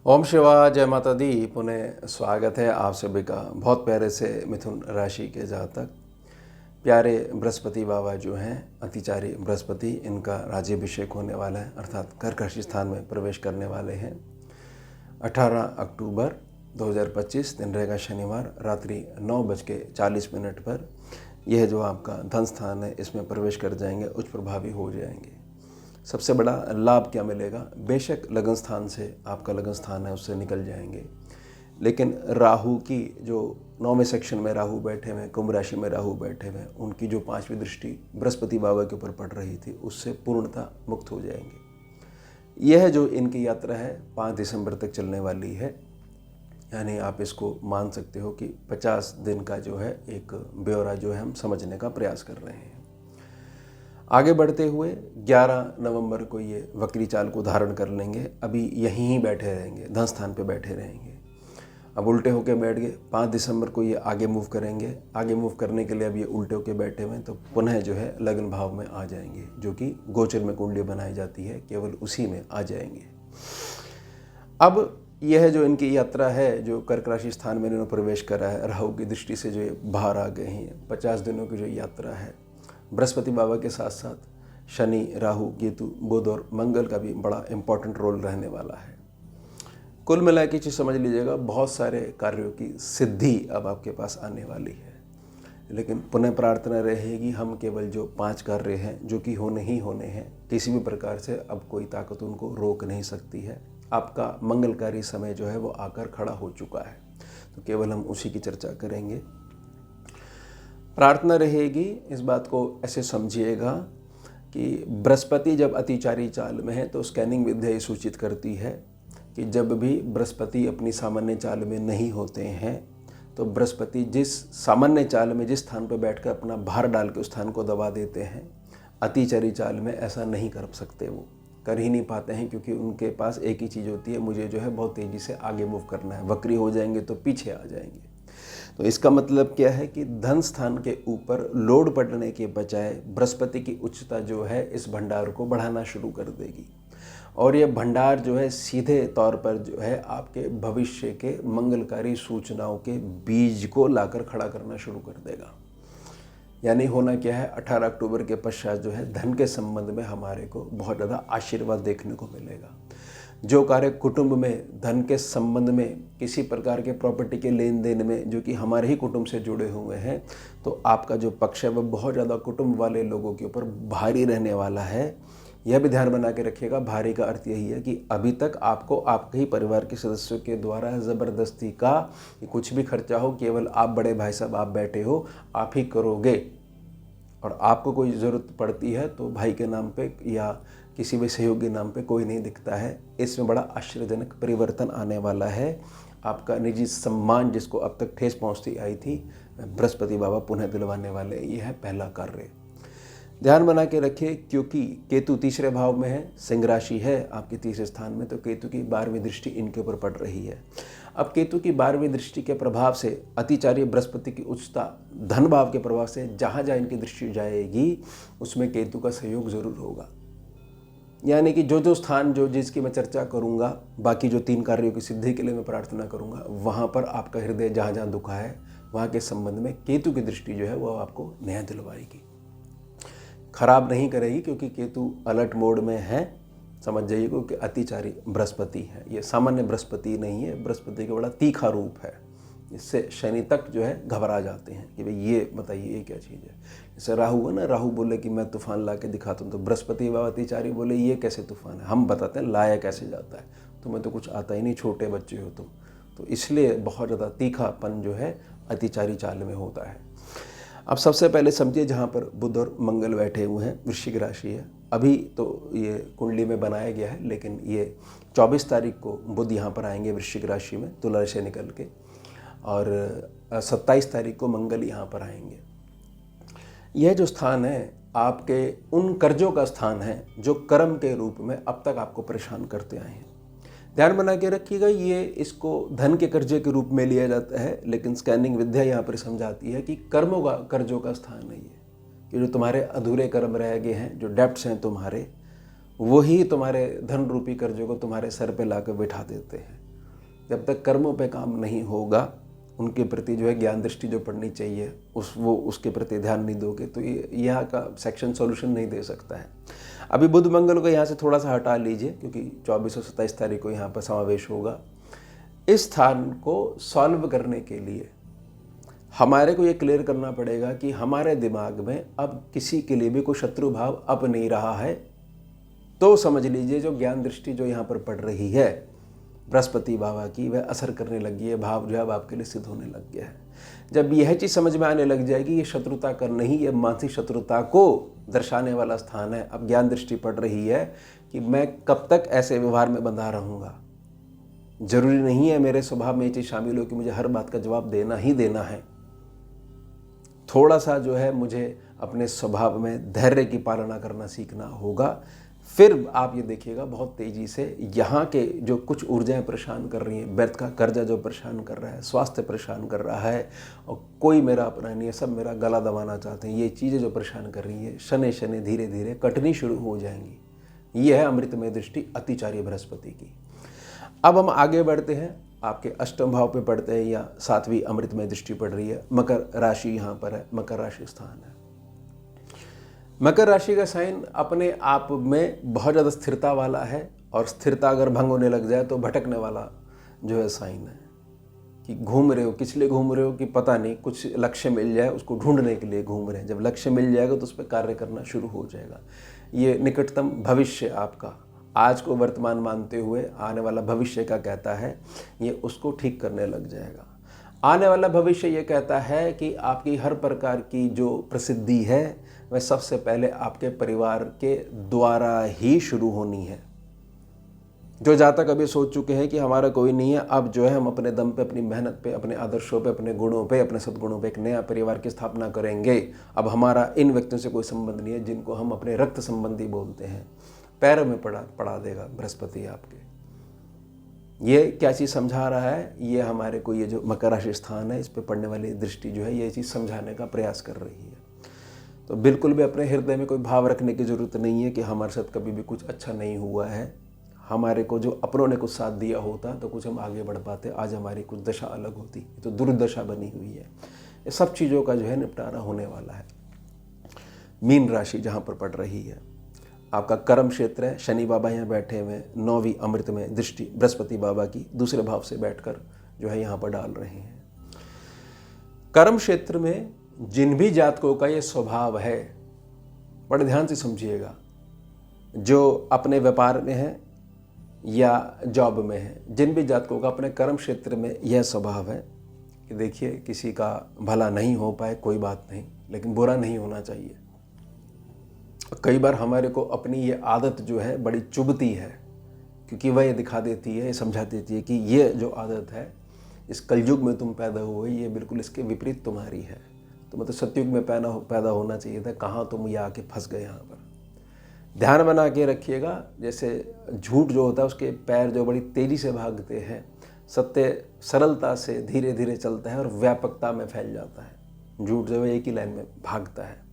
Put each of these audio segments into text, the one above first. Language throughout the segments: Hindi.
ओम शिवा जय माता दी। पुनः स्वागत है आप सभी का बहुत प्यारे से मिथुन राशि के जातक। प्यारे बृहस्पति बाबा जो हैं अतिचारी बृहस्पति, इनका राज्याभिषेक होने वाला है, अर्थात कर्क राशि स्थान में प्रवेश करने वाले हैं 18 अक्टूबर 2025। दिन रहेगा शनिवार, रात्रि 9:40 पर। यह जो आपका धन स्थान है इसमें प्रवेश कर जाएंगे, उच्च प्रभावी हो जाएंगे। सबसे बड़ा लाभ क्या मिलेगा? बेशक लगन स्थान से, आपका लगन स्थान है, उससे निकल जाएंगे, लेकिन राहु की जो 9वें सेक्शन में राहु बैठे हुए, कुंभ राशि में राहु बैठे हुए, उनकी जो 5वीं दृष्टि बृहस्पति बाबा के ऊपर पड़ रही थी, उससे पूर्णतः मुक्त हो जाएंगे। यह जो इनकी यात्रा है 5 दिसंबर तक चलने वाली है, यानी आप इसको मान सकते हो कि 50 दिन का जो है एक ब्यौरा जो है हम समझने का प्रयास कर रहे हैं। आगे बढ़ते हुए 11 नवंबर को ये वक्री चाल को धारण कर लेंगे। अभी यहीं ही बैठे रहेंगे, धन स्थान पे बैठे रहेंगे। अब उल्टे होके बैठ गए। 5 दिसंबर को ये आगे मूव करेंगे। आगे मूव करने के लिए अब ये उल्टे होके बैठे हुए हैं, तो पुनः जो है लग्न भाव में आ जाएंगे, जो कि गोचर में कुंडली बनाई जाती है, केवल उसी में आ जाएंगे। अब यह जो इनकी यात्रा है, जो कर्क राशि स्थान में इन्होंने प्रवेश करा है, राहु की दृष्टि से जो बाहर आ गए हैं, 50 दिनों की जो यात्रा है, बृहस्पति बाबा के साथ साथ शनि, राहु, केतु, बुध और मंगल का भी बड़ा इम्पोर्टेंट रोल रहने वाला है। कुल मिला के चीज़ समझ लीजिएगा, बहुत सारे कार्यों की सिद्धि अब आपके पास आने वाली है। लेकिन पुनः प्रार्थना रहेगी, हम केवल जो 5 कार्य हैं जो कि होने ही होने हैं, किसी भी प्रकार से अब कोई ताकत उनको रोक नहीं सकती है। आपका मंगलकारी समय जो है वो आकर खड़ा हो चुका है, तो केवल हम उसी की चर्चा करेंगे। प्रार्थना रहेगी, इस बात को ऐसे समझिएगा कि बृहस्पति जब अतिचारी चाल में है तो स्कैनिंग विद्या ये सूचित करती है कि जब भी बृहस्पति अपनी सामान्य चाल में नहीं होते हैं, तो बृहस्पति जिस सामान्य चाल में जिस स्थान पर बैठकर अपना भार डाल के उस स्थान को दबा देते हैं, अतिचारी चाल में ऐसा नहीं कर सकते, वो कर ही नहीं पाते हैं, क्योंकि उनके पास एक ही चीज़ होती है, मुझे जो है बहुत तेज़ी से आगे मूव करना है। वक्री हो जाएंगे तो पीछे आ जाएंगे। तो इसका मतलब क्या है कि धन स्थान के ऊपर लोड पड़ने के बजाय बृहस्पति की उच्चता जो है इस भंडार को बढ़ाना शुरू कर देगी, और यह भंडार जो है सीधे तौर पर जो है आपके भविष्य के मंगलकारी सूचनाओं के बीज को लाकर खड़ा करना शुरू कर देगा। यानी होना क्या है, 18 अक्टूबर के पश्चात जो है धन के संबंध में हमारे को बहुत ज़्यादा आशीर्वाद देखने को मिलेगा। जो कार्य कुटुंब में धन के संबंध में, किसी प्रकार के प्रॉपर्टी के लेन देन में, जो कि हमारे ही कुटुंब से जुड़े हुए हैं, तो आपका जो पक्ष है वह बहुत ज़्यादा कुटुंब वाले लोगों के ऊपर भारी रहने वाला है। यह भी ध्यान बना के रखिएगा, भारी का अर्थ यही है कि अभी तक आपको आपके ही परिवार के सदस्यों के द्वारा ज़बरदस्ती का कुछ भी खर्चा हो, केवल आप बड़े भाई साहब आप बैठे हो, आप ही करोगे, और आपको कोई ज़रूरत पड़ती है तो भाई के नाम पे या किसी भी सहयोगी नाम पे कोई नहीं दिखता है। इसमें बड़ा आश्चर्यजनक परिवर्तन आने वाला है। आपका निजी सम्मान जिसको अब तक ठेस पहुंचती आई थी, बृहस्पति बाबा पुनः दिलवाने वाले। यह है पहला कार्य। ध्यान बना के रखिए, क्योंकि केतु तीसरे भाव में है, सिंह राशि है आपके तीसरे स्थान में, तो केतु की 12वीं दृष्टि इनके ऊपर पड़ रही है। अब केतु की 12वीं दृष्टि के प्रभाव से अतिचारी बृहस्पति की उच्चता धन भाव के प्रभाव से जहाँ जहाँ इनकी दृष्टि जाएगी उसमें केतु का सहयोग जरूर होगा। यानी कि जो स्थान जो जिसकी मैं चर्चा करूँगा, बाकी जो 3 कार्यों की सिद्धि के लिए मैं प्रार्थना करूँगा, वहाँ पर आपका हृदय जहाँ जहाँ दुखा है वहाँ के संबंध में केतु की दृष्टि जो है वो आपको न्याय दिलवाएगी, खराब नहीं करेगी, क्योंकि केतु अलर्ट मोड में है। समझ जाइए, क्योंकि अतिचारी बृहस्पति है, ये सामान्य बृहस्पति नहीं है। बृहस्पति का बड़ा तीखा रूप है, इससे शनि तक जो है घबरा जाते हैं कि भाई ये बताइए ये क्या चीज़ है। जैसे राहु है ना, राहु बोले कि मैं तूफान ला के दिखाता हूँ, तो बृहस्पति बाबा अतिचारी बोले ये कैसे तूफान है, हम बताते हैं लाया कैसे जाता है, तुम्हें तो कुछ आता ही नहीं, छोटे बच्चे हो तुम। तो इसलिए बहुत ज़्यादा तीखापन जो है अतिचारी चाल में होता है। अब सबसे पहले समझिए, जहाँ पर बुध और मंगल बैठे हुए हैं, वृश्चिक राशि है। अभी तो ये कुंडली में बनाया गया है, लेकिन ये 24 तारीख को बुध यहाँ पर आएंगे वृश्चिक राशि में तुला से निकल के, और 27 तारीख को मंगल यहाँ पर आएंगे। यह जो स्थान है आपके उन कर्जों का स्थान है जो कर्म के रूप में अब तक आपको परेशान करते आए हैं। ध्यान बना के रखिएगा, ये इसको धन के कर्जे के रूप में लिया जाता है, लेकिन स्कैनिंग विद्या यहाँ पर समझाती है कि कर्मों का कर्जों का स्थान है ये, कि जो तुम्हारे अधूरे कर्म रह गए हैं, जो डेप्ट्स हैं तुम्हारे, वही तुम्हारे धन रूपी कर्जों को तुम्हारे सर पे ला कर बिठा देते हैं। जब तक कर्मों पे काम नहीं होगा, उनके प्रति जो है ज्ञान दृष्टि जो पढ़नी चाहिए उसके प्रति ध्यान नहीं दोगे तो ये यहाँ का सेक्शन सॉल्यूशन नहीं दे सकता है। अभी बुध मंगल को यहाँ से थोड़ा सा हटा लीजिए, क्योंकि 24 और 27 तारीख को यहाँ पर समावेश होगा। इस स्थान को सॉल्व करने के लिए हमारे को ये क्लियर करना पड़ेगा कि हमारे दिमाग में अब किसी के लिए भी कोई शत्रु भाव अब नहीं रहा है। तो समझ लीजिए जो ज्ञान दृष्टि जो यहाँ पर पड़ रही है बृहस्पति बाबा की, वह असर करने लगी है, भाव जो है अब आपके लिए सिद्ध होने लग गया है। जब यह चीज़ समझ में आने लग जाएगी, ये शत्रुता का नहीं, ये मानसिक शत्रुता को दर्शाने वाला स्थान है। अब ज्ञान दृष्टि पड़ रही है कि मैं कब तक ऐसे व्यवहार में बंधा रहूँगा। जरूरी नहीं है मेरे स्वभाव में ये चीज़ शामिल हो कि मुझे हर बात का जवाब देना ही देना है। थोड़ा सा जो है मुझे अपने स्वभाव में धैर्य की पालना करना सीखना होगा। फिर आप ये देखिएगा बहुत तेज़ी से यहाँ के जो कुछ ऊर्जाएं परेशान कर रही हैं, व्यर्थ का कर्जा जो परेशान कर रहा है, स्वास्थ्य परेशान कर रहा है, और कोई मेरा अपना नहीं है, सब मेरा गला दबाना चाहते हैं, ये चीज़ें जो परेशान कर रही हैं शनि शनि धीरे धीरे कटनी शुरू हो जाएंगी। ये है अमृतमय दृष्टि अतिचार्य बृहस्पति की। अब हम आगे बढ़ते हैं, आपके अष्टम भाव पे पढ़ते हैं या 7वीं अमृतमय दृष्टि पड़ रही है। मकर राशि यहाँ पर है, मकर राशि स्थान है। मकर राशि का साइन अपने आप में बहुत ज़्यादा स्थिरता वाला है, और स्थिरता अगर भंग होने लग जाए तो भटकने वाला जो है साइन है कि घूम रहे हो, किस लिए घूम रहे हो कि पता नहीं, कुछ लक्ष्य मिल जाए उसको ढूंढने के लिए घूम रहे हैं। जब लक्ष्य मिल जाएगा तो उस पर कार्य करना शुरू हो जाएगा। ये निकटतम भविष्य आपका आज को वर्तमान मानते हुए आने वाला भविष्य का कहता है, ये उसको ठीक करने लग जाएगा। आने वाला भविष्य ये कहता है कि आपकी हर प्रकार की जो प्रसिद्धि है वह सबसे पहले आपके परिवार के द्वारा ही शुरू होनी है। जो जातक अभी सोच चुके हैं कि हमारा कोई नहीं है, अब जो है हम अपने दम पे, अपनी मेहनत पे, अपने आदर्शों पे, अपने गुणों पे, अपने सद्गुणों पे एक नया परिवार की स्थापना करेंगे। अब हमारा इन व्यक्तियों से कोई संबंध नहीं है जिनको हम अपने रक्त संबंधी बोलते हैं। पैरों में पड़ा देगा बृहस्पति आपके। ये क्या चीज़ समझा रहा है, ये हमारे को ये जो मकर राशि स्थान है इस पर पड़ने वाली दृष्टि जो है ये चीज़ समझाने का प्रयास कर रही है। तो बिल्कुल भी अपने हृदय में कोई भाव रखने की ज़रूरत नहीं है कि हमारे साथ कभी भी कुछ अच्छा नहीं हुआ है। हमारे को जो अपनों ने कुछ साथ दिया होता तो कुछ हम आगे बढ़ पाते, आज हमारी कुछ दशा अलग होती, तो दुर्दशा बनी हुई है। ये सब चीज़ों का जो है निपटारा होने वाला है। मीन राशि जहाँ पर पड़ रही है, आपका कर्म क्षेत्र है। शनि बाबा यहाँ बैठे हुए 9वीं अमृत में दृष्टि बृहस्पति बाबा की दूसरे भाव से बैठकर जो है यहाँ पर डाल रहे हैं। कर्म क्षेत्र में जिन भी जातकों का ये स्वभाव है, बड़े ध्यान से समझिएगा, जो अपने व्यापार में है या जॉब में है, जिन भी जातकों का अपने कर्म क्षेत्र में यह स्वभाव है कि देखिए किसी का भला नहीं हो पाए कोई बात नहीं, लेकिन बुरा नहीं होना चाहिए। कई बार हमारे को अपनी ये आदत जो है बड़ी चुभती है, क्योंकि वह ये दिखा देती है, ये समझा देती है कि ये जो आदत है इस कलयुग में तुम पैदा हुए, ये बिल्कुल इसके विपरीत तुम्हारी है। तो मतलब सतयुग में पैदा होना चाहिए था, कहाँ तुम ये आके फंस गए यहाँ पर। ध्यान बना के रखिएगा, जैसे झूठ जो होता है उसके पैर जो बड़ी तेज़ी से भागते हैं, सत्य सरलता से धीरे धीरे चलता है और व्यापकता में फैल जाता है। झूठ जो है एक ही लाइन में भागता है।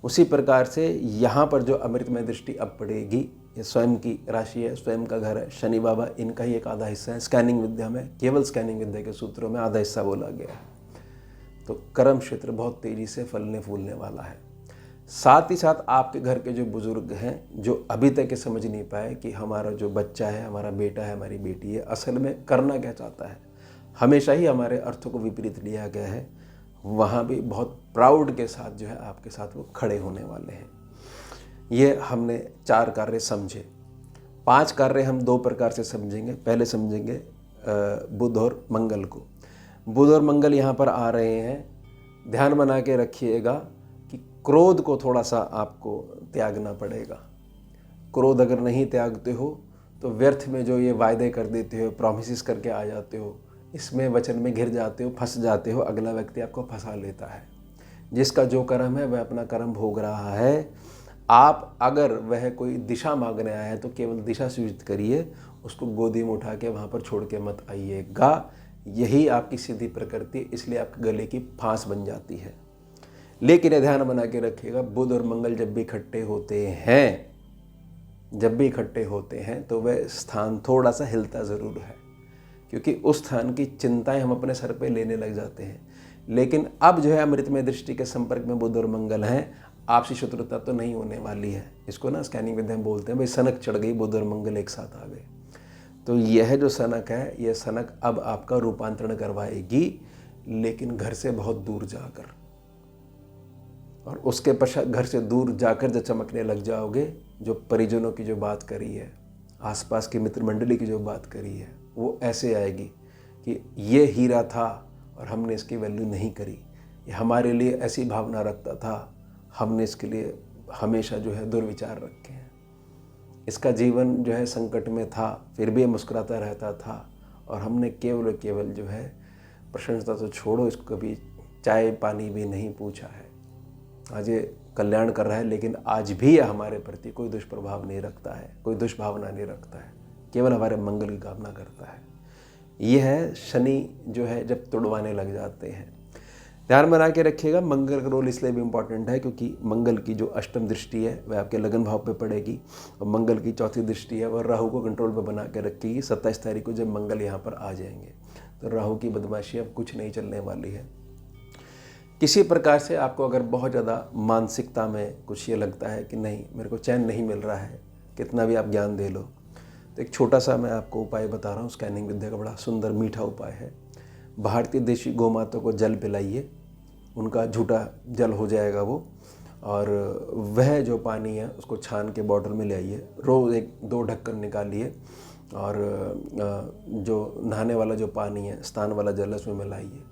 उसी प्रकार से यहाँ पर जो अमृतमय दृष्टि अब पड़ेगी, ये स्वयं की राशि है, स्वयं का घर है। शनि बाबा इनका ही एक आधा हिस्सा है। स्कैनिंग विद्या में, केवल स्कैनिंग विद्या के सूत्रों में आधा हिस्सा बोला गया है। तो कर्म क्षेत्र बहुत तेज़ी से फलने फूलने वाला है। साथ ही साथ आपके घर के जो बुजुर्ग हैं, जो अभी तक ये समझ नहीं पाए कि हमारा जो बच्चा है, हमारा बेटा है, हमारी बेटी है, असल में करना क्या चाहता है, हमेशा ही हमारे अर्थों को विपरीत लिया गया है, वहाँ भी बहुत प्राउड के साथ जो है आपके साथ वो खड़े होने वाले हैं। ये हमने 4 कार्य समझे। 5 कार्य हम 2 प्रकार से समझेंगे। पहले समझेंगे बुध और मंगल को। बुध और मंगल यहाँ पर आ रहे हैं। ध्यान बना के रखिएगा कि क्रोध को थोड़ा सा आपको त्यागना पड़ेगा। क्रोध अगर नहीं त्यागते हो तो व्यर्थ में जो ये वायदे कर देते हो, प्रॉमिसेस करके आ जाते हो, इसमें वचन में घिर जाते हो, फंस जाते हो, अगला व्यक्ति आपको फंसा लेता है। जिसका जो कर्म है वह अपना कर्म भोग रहा है। आप अगर वह कोई दिशा मांगने आया है तो केवल दिशा सूचित करिए, उसको गोदी में उठा के वहाँ पर छोड़ के मत आइएगा। यही आपकी सीधी प्रकृति, इसलिए आपके गले की फांस बन जाती है। लेकिन ये ध्यान बना के रखिएगा, बुध और मंगल जब भी इकट्ठे होते हैं तो वह स्थान थोड़ा सा हिलता ज़रूर है। क्योंकि उस स्थान की चिंताएं हम अपने सर पे लेने लग जाते हैं। लेकिन अब जो है अमृतमय दृष्टि के संपर्क में बुध और मंगल हैं, आपसी शत्रुता तो नहीं होने वाली है। इसको ना स्कैनिंग विद्या में बोलते हैं भाई सनक चढ़ गई, बुध और मंगल एक साथ आ गए। तो यह जो सनक है, यह सनक अब आपका रूपांतरण करवाएगी, लेकिन घर से बहुत दूर जाकर। और उसके पश्चात घर से दूर जाकर जब चमकने लग जाओगे, जो परिजनों की जो बात करी है, आसपास की मित्र मंडली की जो बात करी है, वो ऐसे आएगी कि ये हीरा था और हमने इसकी वैल्यू नहीं करी, ये हमारे लिए ऐसी भावना रखता था, हमने इसके लिए हमेशा जो है दुर्विचार रखे हैं। इसका जीवन जो है संकट में था, फिर भी ये मुस्कुराता रहता था, और हमने केवल जो है प्रशंसा तो छोड़ो, इसको कभी चाय पानी भी नहीं पूछा है। आज ये कल्याण कर रहा है, लेकिन आज भी यह हमारे प्रति कोई दुष्प्रभाव नहीं रखता है, कोई दुष्भावना नहीं रखता है, केवल हमारे मंगल की कामना करता है। यह है शनि जो है जब तुड़वाने लग जाते हैं। ध्यान बना के रखिएगा, मंगल का रोल इसलिए भी इम्पॉर्टेंट है क्योंकि मंगल की जो अष्टम दृष्टि है वह आपके लगन भाव पे पड़ेगी, और मंगल की चौथी दृष्टि है वह राहु को कंट्रोल पे बना के रखेगी। 27 तारीख को जब मंगल यहाँ पर आ जाएंगे तो राहु की बदमाशी अब कुछ नहीं चलने वाली है। किसी प्रकार से आपको अगर बहुत ज़्यादा मानसिकता में कुछ ये लगता है कि नहीं मेरे को चैन नहीं मिल रहा है, कितना भी आप ज्ञान दे लो, तो एक छोटा सा मैं आपको उपाय बता रहा हूँ। स्कैनिंग विद्या का बड़ा सुंदर मीठा उपाय है। भारतीय देशी गौ माता को जल पिलाइए, उनका झूठा जल हो जाएगा वो, और वह जो पानी है उसको छान के बॉटल में ले आइए, रोज़ 1-2 ढक्कन निकालिए, और जो नहाने वाला जो पानी है, स्नान वाला जल उसमें मिलाइए।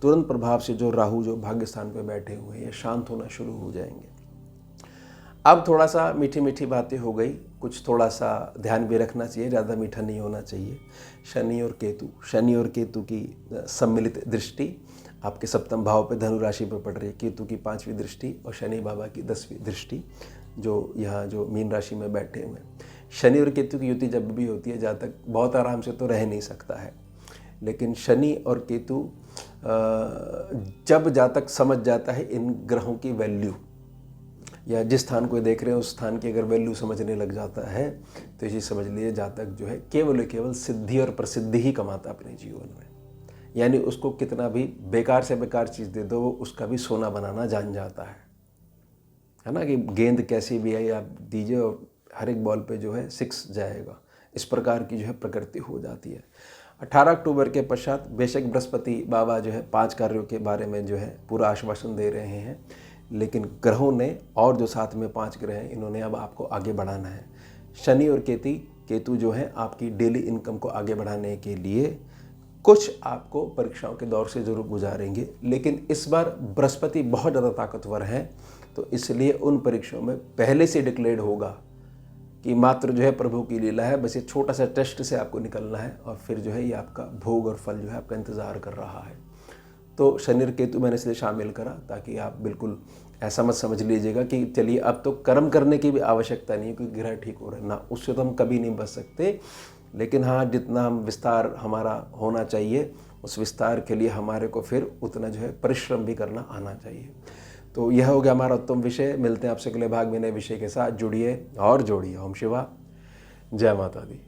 तुरंत प्रभाव से जो राहु जो भाग्य स्थान पे बैठे हुए हैं ये शांत होना शुरू हो जाएंगे। अब थोड़ा सा मीठी मीठी बातें हो गई, कुछ थोड़ा सा ध्यान भी रखना चाहिए, ज़्यादा मीठा नहीं होना चाहिए। शनि और केतु की सम्मिलित दृष्टि आपके सप्तम भाव पे धनु राशि पर पड़ रही है। केतु की 5वीं दृष्टि और शनि बाबा की 10वीं दृष्टि जो यहाँ जो मीन राशि में बैठे हुए हैं। शनि और केतु की युति जब भी होती है, जातक बहुत आराम से तो रह नहीं सकता है, लेकिन शनि और केतु जब जातक समझ जाता है इन ग्रहों की वैल्यू, या जिस स्थान को देख रहे हैं उस स्थान की अगर वैल्यू समझने लग जाता है, तो इसे समझ लिए जातक जो है केवल सिद्धि और प्रसिद्धि ही कमाता अपने जीवन में। यानी उसको कितना भी बेकार से बेकार चीज़ दे दो, वो उसका भी सोना बनाना जान जाता है ना, कि गेंद कैसी भी है आप दीजिए और हर एक बॉल पे जो है 6 जाएगा। इस प्रकार की जो है प्रकृति हो जाती है। 18 अक्टूबर के पश्चात बेशक बृहस्पति बाबा जो है 5 कार्यों के बारे में जो है पूरा आश्वासन दे रहे हैं, लेकिन ग्रहों ने और जो साथ में 5 ग्रह हैं इन्होंने अब आपको आगे बढ़ाना है। शनि और केतु जो है आपकी डेली इनकम को आगे बढ़ाने के लिए कुछ आपको परीक्षाओं के दौर से जरूर गुजारेंगे, लेकिन इस बार बृहस्पति बहुत ज़्यादा ताकतवर हैं, तो इसलिए उन परीक्षाओं में पहले से डिक्लेयर होगा कि मात्र जो है प्रभु की लीला है, बस ये छोटा सा टेस्ट से आपको निकलना है, और फिर जो है ये आपका भोग और फल जो है आपका इंतज़ार कर रहा है। तो शनि और केतु मैंने इसलिए शामिल करा ताकि आप बिल्कुल ऐसा मत समझ लीजिएगा कि चलिए अब तो कर्म करने की भी आवश्यकता नहीं है क्योंकि ग्रह ठीक हो रहे हैं ना, उससे तो हम कभी नहीं बच सकते। लेकिन हाँ, जितना हम विस्तार हमारा होना चाहिए उस विस्तार के लिए हमारे को फिर उतना जो है परिश्रम भी करना आना चाहिए। तो यह हो गया हमारा उत्तम विषय। मिलते हैं आपसे अगले भाग में नए विषय के साथ। जुड़िए और जोड़िए। ओम शिवा, जय माता दी।